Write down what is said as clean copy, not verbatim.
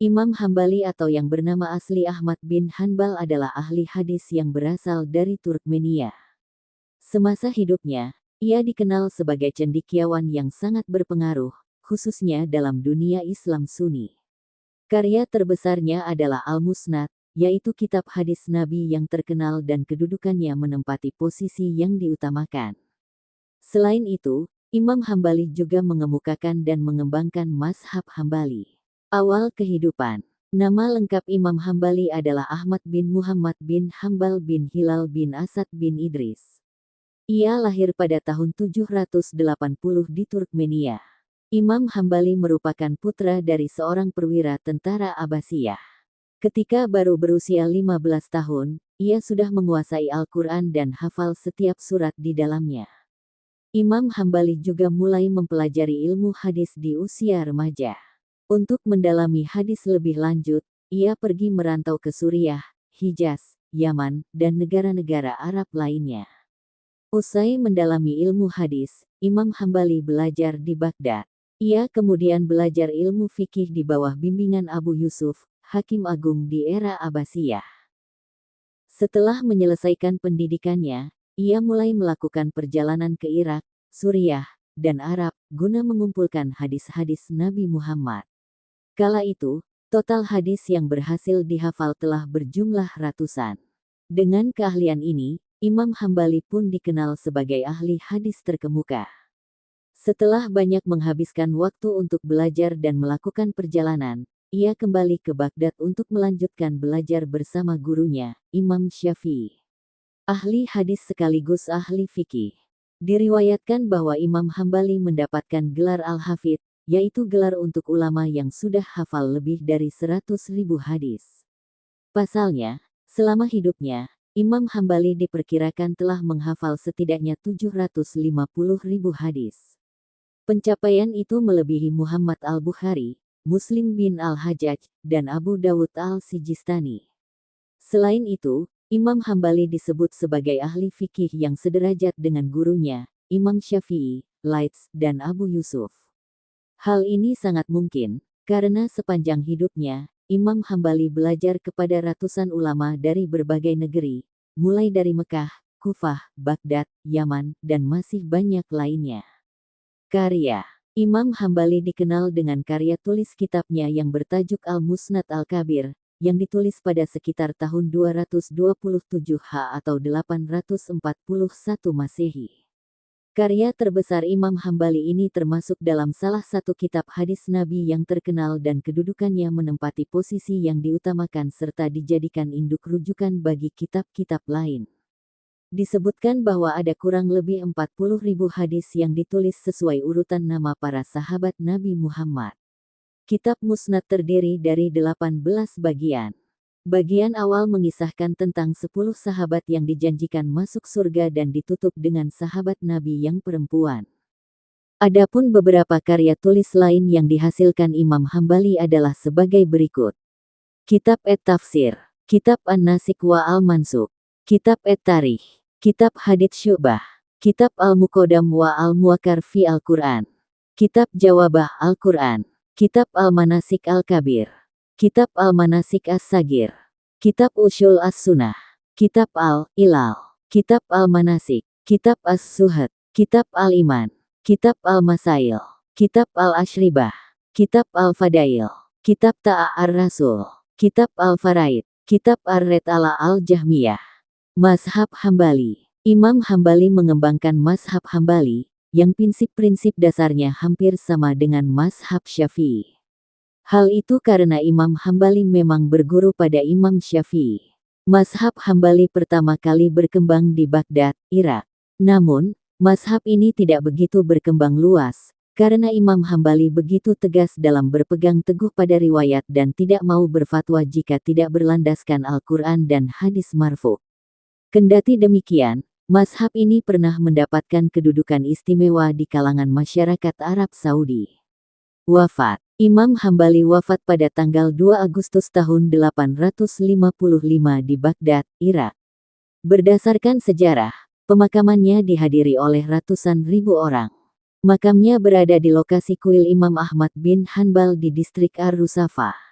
Imam Hambali atau yang bernama asli Ahmad bin Hanbal adalah ahli hadis yang berasal dari Turkmenia. Semasa hidupnya, ia dikenal sebagai cendekiawan yang sangat berpengaruh, khususnya dalam dunia Islam Sunni. Karya terbesarnya adalah Al-Musnad, yaitu kitab hadis Nabi yang terkenal dan kedudukannya menempati posisi yang diutamakan. Selain itu, Imam Hambali juga mengemukakan dan mengembangkan mazhab Hambali. Awal kehidupan. Nama lengkap Imam Hambali adalah Ahmad bin Muhammad bin Hambal bin Hilal bin Asad bin Idris. Ia lahir pada tahun 780 di Turkmenia. Imam Hambali merupakan putra dari seorang perwira tentara Abbasiyah. Ketika baru berusia 15 tahun, ia sudah menguasai Al-Quran dan hafal setiap surat di dalamnya. Imam Hambali juga mulai mempelajari ilmu hadis di usia remaja. Untuk mendalami hadis lebih lanjut, ia pergi merantau ke Suriah, Hijaz, Yaman, dan negara-negara Arab lainnya. Usai mendalami ilmu hadis, Imam Hambali belajar di Baghdad. Ia kemudian belajar ilmu fikih di bawah bimbingan Abu Yusuf, Hakim Agung di era Abbasiyah. Setelah menyelesaikan pendidikannya, ia mulai melakukan perjalanan ke Irak, Suriah, dan Arab guna mengumpulkan hadis-hadis Nabi Muhammad. Kala itu, total hadis yang berhasil dihafal telah berjumlah ratusan. Dengan keahlian ini, Imam Hambali pun dikenal sebagai ahli hadis terkemuka. Setelah banyak menghabiskan waktu untuk belajar dan melakukan perjalanan, ia kembali ke Baghdad untuk melanjutkan belajar bersama gurunya, Imam Syafi'i. Ahli hadis sekaligus ahli fikih. Diriwayatkan bahwa Imam Hambali mendapatkan gelar Al-Hafidh, yaitu gelar untuk ulama yang sudah hafal lebih dari 100.000 hadis. Pasalnya, selama hidupnya, Imam Hambali diperkirakan telah menghafal setidaknya 750.000 hadis. Pencapaian itu melebihi Muhammad al-Bukhari, Muslim bin al-Hajjaj, dan Abu Dawud al-Sijistani. Selain itu, Imam Hambali disebut sebagai ahli fikih yang sederajat dengan gurunya, Imam Syafi'i, Laits, dan Abu Yusuf. Hal ini sangat mungkin, karena sepanjang hidupnya, Imam Hambali belajar kepada ratusan ulama dari berbagai negeri, mulai dari Mekah, Kufah, Baghdad, Yaman, dan masih banyak lainnya. Karya Imam Hambali dikenal dengan karya tulis kitabnya yang bertajuk Al-Musnad Al-Kabir, yang ditulis pada sekitar tahun 227 H atau 841 Masehi. Karya terbesar Imam Hambali ini termasuk dalam salah satu kitab hadis Nabi yang terkenal dan kedudukannya menempati posisi yang diutamakan serta dijadikan induk rujukan bagi kitab-kitab lain. Disebutkan bahwa ada kurang lebih 40.000 hadis yang ditulis sesuai urutan nama para sahabat Nabi Muhammad. Kitab Musnad terdiri dari 18 bagian. Bagian awal mengisahkan tentang 10 sahabat yang dijanjikan masuk surga dan ditutup dengan sahabat Nabi yang perempuan. Adapun beberapa karya tulis lain yang dihasilkan Imam Hambali adalah sebagai berikut. Kitab At-Tafsir, Kitab An-Nasik wa Al-Mansuk, Kitab At-Tarikh, Kitab Hadits Syu'bah, Kitab Al-Muqaddam wa Al-Muwakkar fi Al-Quran, Kitab Jawabah Al-Quran, Kitab Al-Manasik Al-Kabir, Kitab Al-Manasik As-Sagir, Kitab Ushul As-Sunnah, Kitab Al-Ilal, Kitab Al-Manasik, Kitab As-Suhad, Kitab Al-Iman, Kitab Al-Masail, Kitab Al-Ashribah, Kitab Al-Fadail, Kitab Ar-Rasul, Kitab Al-Faraid, Kitab Ar-Red ala Al-Jahmiyah. Mazhab Hambali. Imam Hambali mengembangkan mazhab Hambali, yang prinsip-prinsip dasarnya hampir sama dengan mazhab Syafi'i. Hal itu karena Imam Hambali memang berguru pada Imam Syafi'i. Mazhab Hambali pertama kali berkembang di Baghdad, Irak. Namun, mazhab ini tidak begitu berkembang luas, karena Imam Hambali begitu tegas dalam berpegang teguh pada riwayat dan tidak mau berfatwa jika tidak berlandaskan Al-Quran dan hadis marfu'. Kendati demikian, mazhab ini pernah mendapatkan kedudukan istimewa di kalangan masyarakat Arab Saudi. Wafat. Imam Hambali wafat pada tanggal 2 Agustus tahun 855 di Baghdad, Irak. Berdasarkan sejarah, pemakamannya dihadiri oleh ratusan ribu orang. Makamnya berada di lokasi kuil Imam Ahmad bin Hanbal di distrik Ar-Rusafah.